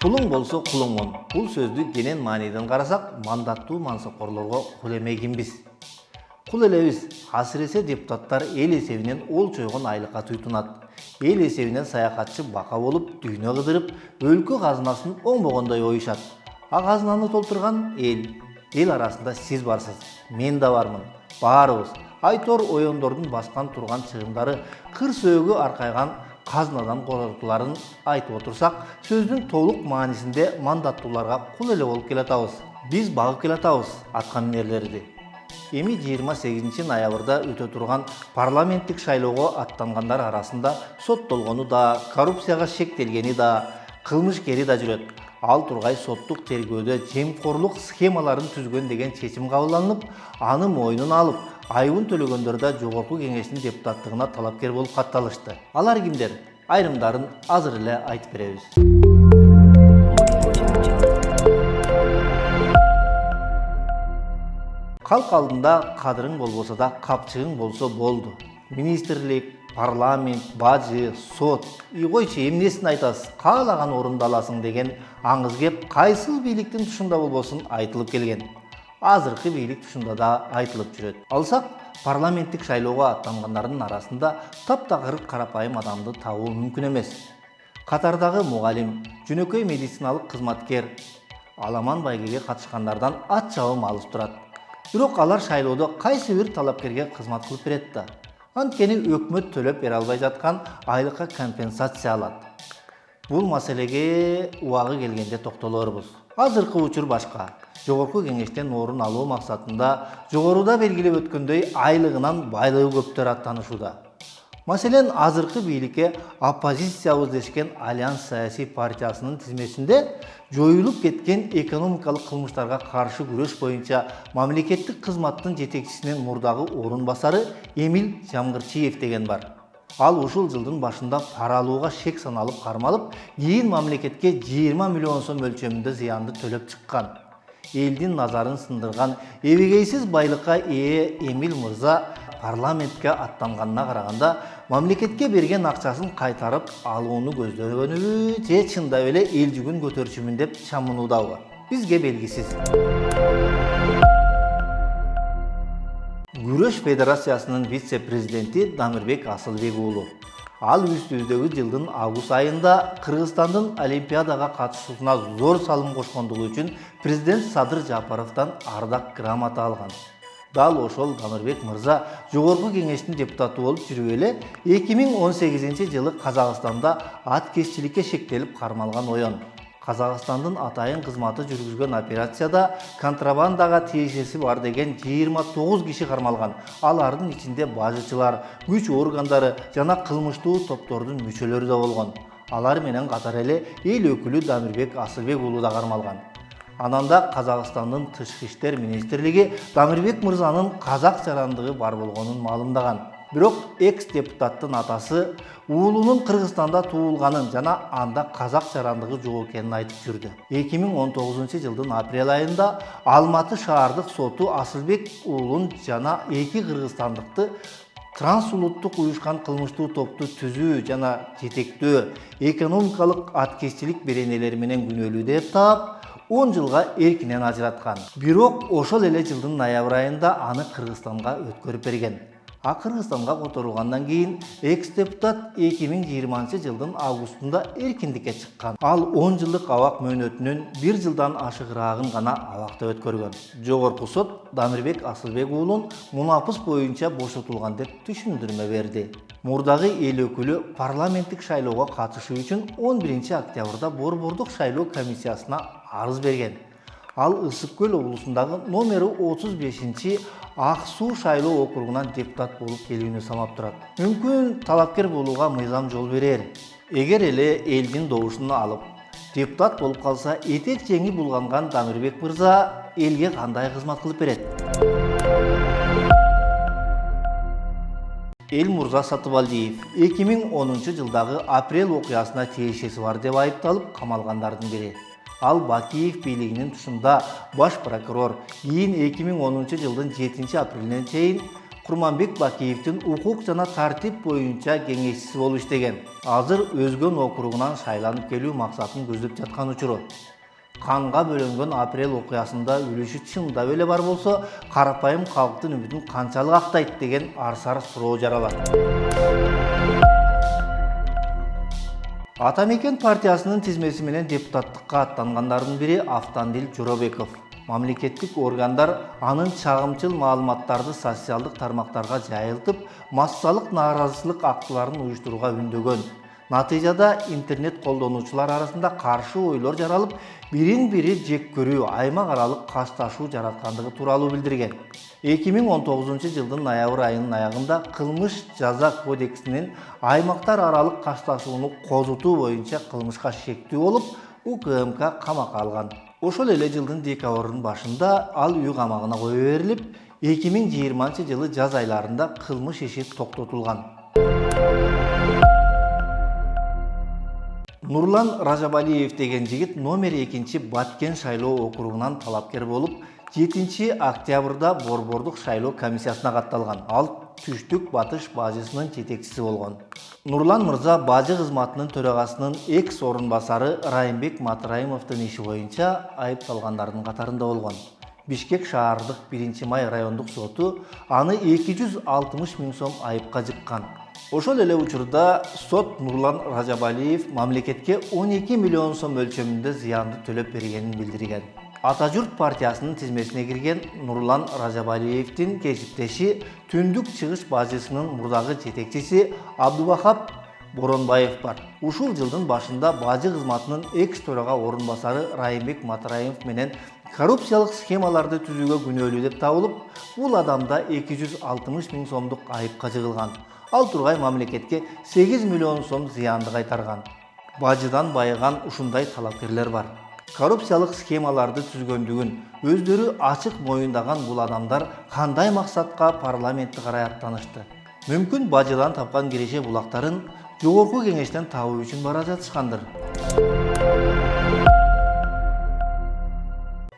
Кулуң болсо кулуңмун. Бул сөздү кенен мааниден карасак, мандаттуу мансапкорлорго кул эмегинбиз. Кул элебиз. Асыресе депутаттар эл эсебинен ол чойгон айлыкка туйтунат. Эл эсебинен саякатчы бака болуп, дүйнө кыдырып, өлкө казынасын оңбогондой оюшат. А казынаны толтурган эл. Эл арасында сиз барсыз, мен да бармын. Баарыбыз айтор оyoндордун баскан турган чыгымдары кыр сөөгө аркайган казынадан коротуларын айтып отурсак, сөздүн толук маанисинде мандаттууларга кул эле болуп келатабыз. Биз багып келатабыз аткаминерлерди. Эми 28 ноябрда өтө турган парламенттик шайлоого аттангандар арасында соттолгону да, коррупцияга шектелгени да, кылмышкери да жүрөт. Ал тургай соттук тергөөдө жемкорлук схемаларын түзгөн деген чечим кабылданып, аны мойнуна алып, айыбын төлөгөндөр да жогорку кеңештин депутаттыгына талапкер болуп катталышты. Алар кимдер? Айрымдарын азыр эле айтып беребиз. Калк алдында кадырың болбосо да капчыгың болсо болду. Министрлик, парламент, бажы, сот, койчу эмнесин айтасыз, каалаган орунду аласың деген аңыз кеп, кайсыл бийликтин тушунда болбосун айтылып келген. Азыркы бийлик тушунда да айтылып жүрөт. Алсак, парламенттик шайлоого аттангандардын арасында таптакыр карапайым адамды табуу мүмкүн эмес. Катардагы мугалим, жөнөкөй медициналык кызматкер, аламан байгеге катышкандардан ат чабым алып турат. Бирок алар шайлоодо кайсы бир талапкерге кызмат кылып берет да. Анткени өкмөт төлөп бере албай жаткан айлыкка компенсация алат. Бул маселеге убагы келгенде токтолорбуз. Азыркы учур башка. Жогорку кеңештен орун алуу максатында жогоруда белгилеп өткөндөй айлыгынан байлыгы көптөр аттанышууда. Маселен, азыркы бийликке оппозициябыз дешкен Альянс саясий партиясынын тизмесинде жоюлуп кеткен экономикалык кылмыштарга каршы күрөш боюнча мамлекеттик кызматтын жетекчисинин мурдагы орун басары Эмил Жамгырчиев деген бар. Ал ушул жылдын башында пара алууга шек саналып кармалып, кийин мамлекетке 20 миллион сом мөлчөмүндө зыянды төлөп чыккан. Элдин назарын сындырган эбегейсиз байлыкка ээ Эмил мырза парламентке аттанганына караганда мамлекетке берген акчасын кайтарып алууну көздөгөнүбү же чындап эле эл жүгүн көтөрчүмүн деп чамынуудабы? Бизге белгисиз. Күрөш Федерациясынын вице-президенти Дамирбек Асылбек уулу. Ал үстүбүздөгү жылдын август айында Кыргызстандын Олимпиадага катышуусуна зор салым кошкондугу үчүн президент Садыр Жапаровдон ардак грамота алган. Дал ошол Дамирбек мырза жогорку кеңештин депутаты болуп жүрүп эле 2018 жылы Казакстанда аткезчиликке шектелип кармалган оyon. Казакстандын атайын кызматы жүргүзгөн операцияда контрабандага тиешеси бар деген 29 киши кармалган. Алардын ичинде бажычылар, күч органдары жана кылмыштуу топтордун мүчөлөрү да болгон. Алар менен катар эле эл өкүлү Дамирбек Асылбек уулу да кармалган. Ананда Казакстандын тышкы иштер министрлиги Дамирбек мырзанын казак жарандыгы бар болгонун маалымдаган. Бирок экс-депутаттын атасы уулунун Кыргызстанда туулганын жана анда казак жарандыгы жок экенин айтып жүрдү. 2019 жылдын апрель айында Алматы шаардык соту Асылбек уулун жана эки кыргызстандыкты трансулуттук уюшкан кылмыштуу топту түзүү жана жетектөө, экономикалык аткезчилик беренелери менен күнөөлүү деп таап 10 жылга эркинен ажыраткан. Бирок ошол эле жылдын ноябрь айында аны Кыргызстанга өткөрүп берген. А Кыргызстанга которулгандан кийин экс-депутат 2020 жылдын августунда эркиндикке чыккан. Ал 10 жылдык абак мөөнөтүнүн 1 жылдан ашыгыраагын гана абакта өткөргөн. Жогорку сот Дамирбек Асылбек уулун мунапыс боюнча бошотулган деп түшүндүрмө берди. Мурдагы эл өкүлү парламенттик шайлоого катышуу үчүн 11 октябрда Борбордук шайлоо комиссиясына арыз берген. Ал Ысык Көл облусундагы номери 35 Ак Суу шайлоо округунан депутат болуп келүүнү самап турат. Мүмкүн талапкер болууга мыйзам жол берер. Эгер эле элдин добушун алып, депутат болуп калса, этек жеңи булганган Дамирбек мырза элге кандай кызмат кылып берет? Элмурза Сатыбалдиев 2010 жылдагы апрель окуясына тиешеси бар деп айыпталып камалгандардын бири. Ал Бакиев бийлигинин тушунда баш прокурор кийин 2010 жылдын 7 апрелине чейин Курманбек Бакиевдин укук жана тартип боюнча кеңешчиси болуп иштеген. Азыр Өзгөн округунан шайланып келүү максатын көздөп жаткан учуру. Канга бөлөнгөн апрель окуясында үлүшү чындап эле бар болсо, карапайым калктын үмүтүн канчалык актайт деген арсар суроо жаралат. Атамекен партиясынын тизмеси менен депутаттыкка аттангандардын бири Автандил Жоробеков. Мамлекеттик органдар анын чагымчыл маалыматтарды социалдык тармактарга жайылтып, массалык нааразычылык актыларын уюштурууга үндөгөн. Натыйжада интернет колдонуучулар арасында каршы ойлор жаралып, бирин-бири жек көрүү, аймак аралык кашташуу жараткандыгы тууралуу билдирген. 2019 жылдын ноябрь айынын аягында кылмыш жаза кодексинин аймактар аралык кашташууну козутуу боюнча кылмышка шектүү болуп, УКМК камакка алган. Ошол эле жылдын декабрынын башында ал үй камагына кое берилип, 2020 жылы жаз айларында кылмыш иши токтотулган. Нурлан Ражабалиев деген жигит номер 2 Баткен шайлоо округунан талапкер болуп, 7 октябрда Борбордук шайлоо комиссиясына катталган. Ал Түштүк Батыш бажысынын жетекчиси болгон. Нурлан мырза бажы кызматынын төрагасынын экс орун басары Райымбек Матраимовдун иши боюнча айыпталгандардын катарында болгон. Бишкек шаардык 1-май райондук соту аны 260 миң сом айыпка жыккан. Ошол эле учурда сот Нурлан Ражабалиев мамлекетке 12 миллион сом өлчөмүндө зыянды төлөп бергенин билдирген. Ата журт партиясынын тизмесине кирген Нурлан Ражабалиевдин кесиптеши Түндүк чыгыш бажысынын мурдагы жетекчиси Абдубахап Боронбаев бар. Ушул жылдын башында бажы кызматынын экс төрага орун басары Райымбек Матраимов менен коррупциялык схемаларды түзүүгө күнөөлүү деп табылып, бул адамда 260 миң сомдук айыпка жыгылган. Ал тургай мамлекетке 8 миллион сом зыянды кайтарган. Бажыдан байыган ушундай талапкерлер бар. Коррупциялык схемаларды түзгөндүгүн өздөрү ачык моюндаган бул адамдар кандай максатка парламентти карай аттанышты? Мүмкүн бажыдан тапкан киреше булактарын жогорку кеңештен табуу үчүн бара жатышкандыр.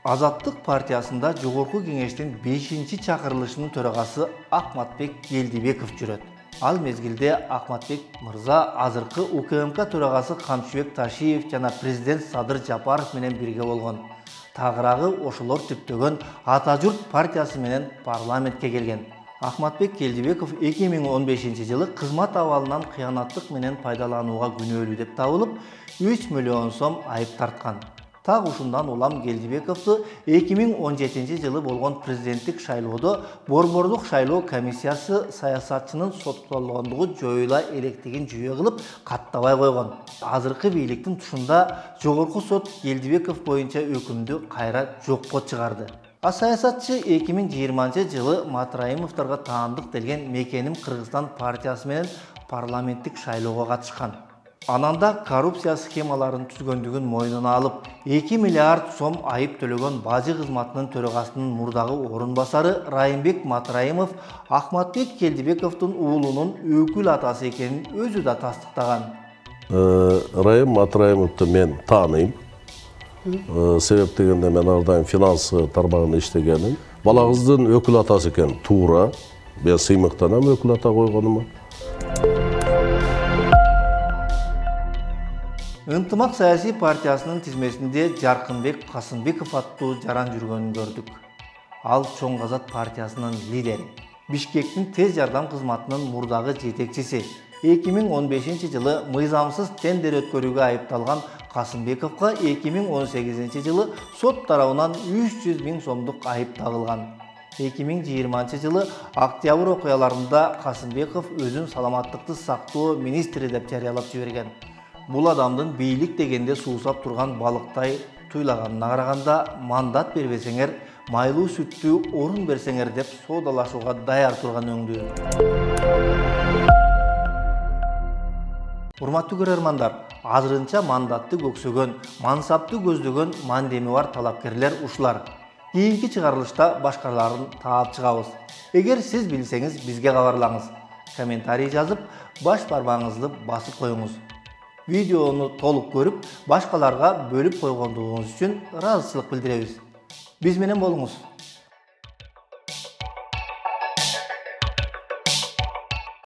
Азаттык партиясында жогорку кеңештин 5-чакырылышынын төрагасы Акматбек Келдибеков жүрөт. Ал мезгилде Акматбек мырза азыркы УКМК төрагасы Камчыбек Ташиев жана президент Садыр Жапаров менен бирге болгон. Тагыраагы ошолор түптөгөн Ата журт партиясы менен парламентке келген. Акматбек Келдибеков 2015 жылы кызмат абалынан кыянаттык менен пайдаланууга күнөөлүү деп табылып, 3 миллион сом айып тарткан. Так ушундан улам Келдибековду 2017 жылы болгон президенттик шайлоодо Борбордук шайлоо комиссиясы саясатчынын соттолгондугу жоюла электигин жүйө кылып каттабай койгон. Азыркы бийликтин тушунда жогорку сот Келдибеков боюнча өкүмдү кайра жокко чыгарды. А саясатчы 2020 жылы Матраимовдорго таандык делген Мекеним Кыргызстан партиясы менен парламенттик шайлоого катышкан. Ананда коррупция схемаларын түзгөндүгүн мойнуна алып, 2 миллиард сом айып төлөгөн бажы кызматынын төрагасынын мурдагы орун басары Райымбек Матраимов Акматбек Келдибековдун уулунун өкүл атасы экенин өзү да тастыктаган. Райым Матраимовду мен тааныйм. Себеп дегенде мен ардайым финанс тармагында иштегеним. Бала кыздын өкүл атасы экен, туура. Мен сыймыктанам өкүл ата койгонума. Ынтымак саясий партиясынын тизмесинде Жаркынбек Касымбеков аттуу жаран жүргөнүн көрдүк. Ал Чоң Азат партиясынын лидери. Бишкектин тез жардам кызматынын мурдагы жетекчиси. 2015 жылы мыйзамсыз тендер өткөрүүгө айыпталган Касымбековго 2018 жылы сот тарабынан 300 миң сомдук айып тагылган. 2020 жылы октябрь окуяларында Касымбеков өзүн саламаттыкты сактоо министри деп жарыялап жиберген. Бул адамдын бийлик дегенде суусап турган балыктай туйлаганына караганда мандат бербесеңер, майлуу сүттүү орун берсеңер деп соодалашууга даяр турган өңдүү. Урматтуу көрөрмандар, азырынча мандатты көксөгөн, мансапты көздөгөн мандеми бар талапкерлер ушулар. Кийинки чыгарылышта башкаларын таап чыгабыз. Эгер сиз билсеңиз, бизге кабарлаңыз. Комментарий жазып, баш бармагыңызды басып коюңуз. Видеону толук көрүп, башкаларга бөлүп койгондугуңуз үчүн ыраазычылык билдиребиз. Биз менен болуңуз.